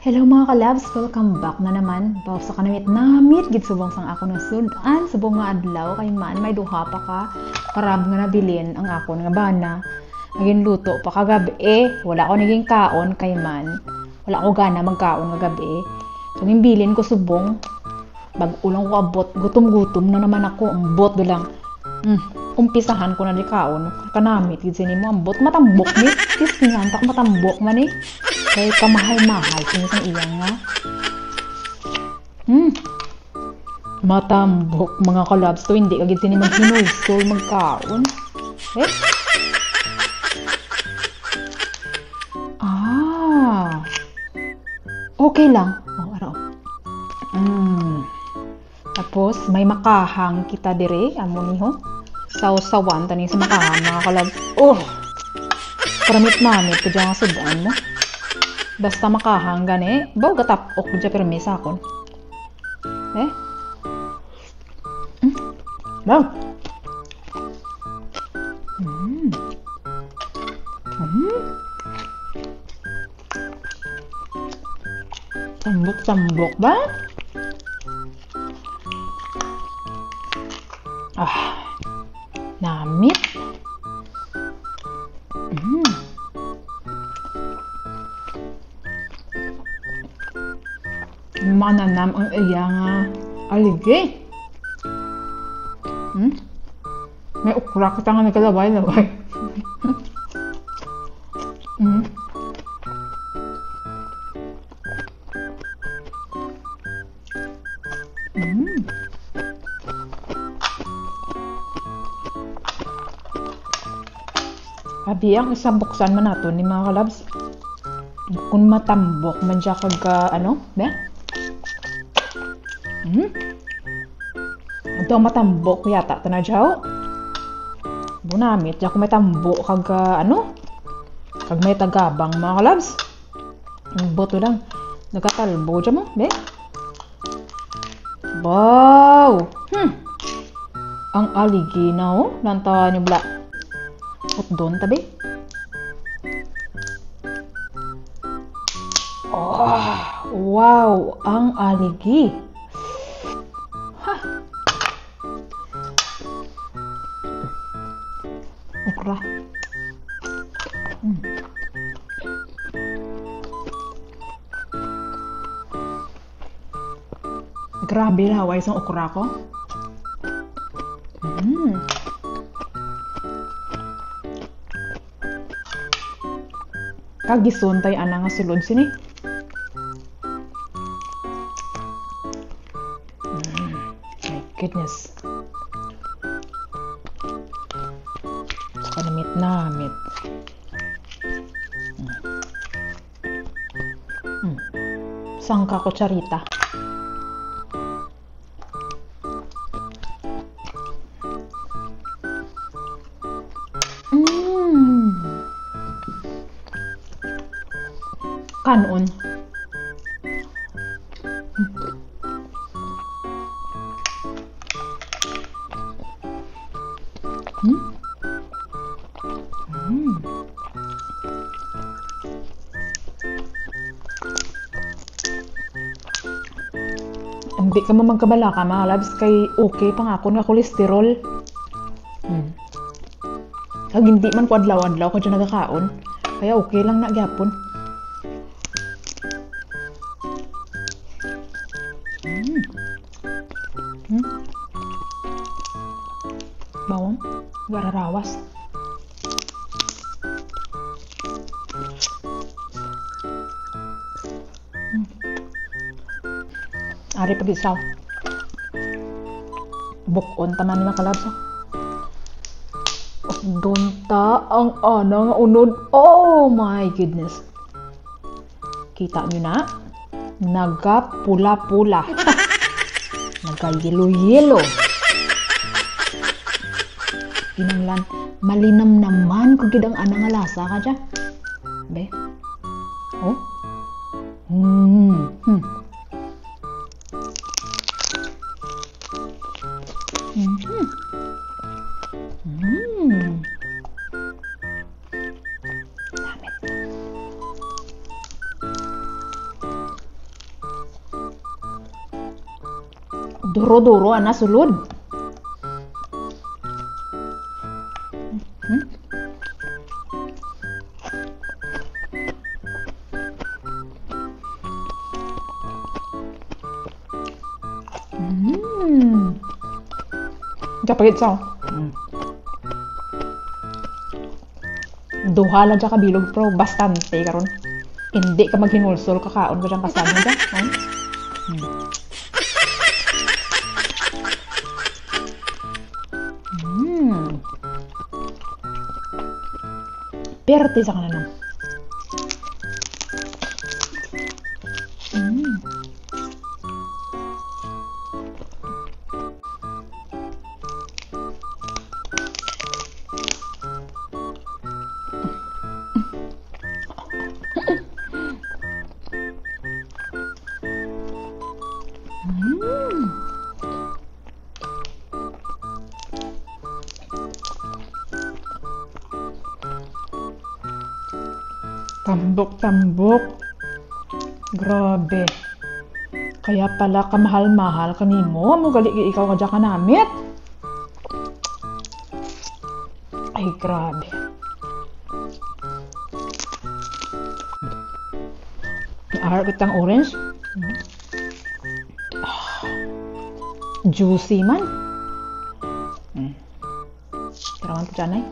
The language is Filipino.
Hello mga kalabs, welcome back na naman. Baw sa kanamit gid subong sang ako ng sudan subong nga adlaw kay man may duha pa ka karab nga nabilin ang ako nga bana. Naging luto pa kagabi wala ko naging kaon kay man. Wala ko gana magkaon nga gabi. So bilin ko subong bag-ulang ko abot, gutom-gutom na naman ako, ambot do lang. Umpisahan ko na di kaon, kanamit gid sini mo ambot matambok ni. Tisngan tak matambok man eh. Kay kamahal-mahal sinisang iyang nga. Matambok mga kalabs to hindi kagid sini maghinulsol magkaon. Okay lang. Araw. Tapos may makahang kita dire amo niho. Saw-sawan tani sa makahang mga kalabs. Karamit-namit ko dyan nga sudan mo. Basta makahang gani, baw gatap ok dyan permisa akon. Baw. Sambok ba? Namit. Mananam ang iya nga aligi. May ukra kita nga nagkalabay-labay. Abi ang isang buksan man nato ni mga kalabs. Kung matambok man siya kag be? Ito matambok yata tanadyaw. Bunamit ya kung may tambok kag kag may tagabang mga kalabs. Boto lang nagatalbo dyan mo be? Wow! Ang aligi na nantawa niyo bla. At doon tabi. Wow! Ang aligi. Okra. Grabe laway sa okra ko. Kagison tay ana nga sulod sini. My goodness. Kanamit-namit. Sangka kutsarita. Kanon. Ambi ka mo magkabala ka mga labs kay okay pang ako nga kolesterol. Kag hindi man ko adlaw-adlaw ko dyan nagkakaon. Kaya okay lang na gyapon. Bawang, gararawas. Ari pag-isaw. Bukon taman ni makalabs. Donta ang ana nga unod. Oh my goodness. Kita nyo na? Nagapula-pula. Nagayelo-yelo. Kinanglan, malinam naman kung gidang ana nga lasa ka dyan. Be? Damit. Duro-duro, ana, sulod. Hmm? Kapagit sa duha lang dyan kabilog pro, bastante karon. Hindi ka maghinulsol, kakaon ka dyan kasama dyan. Perte sa kanan. Tambok-tambok. Grabe. Kaya pala kamahal-mahal kanimo. Mo gali ikaw ka dyan kanamit. Ay, grabe. Naarap itang orange. Juicy man. Tarawan ko dyan ay.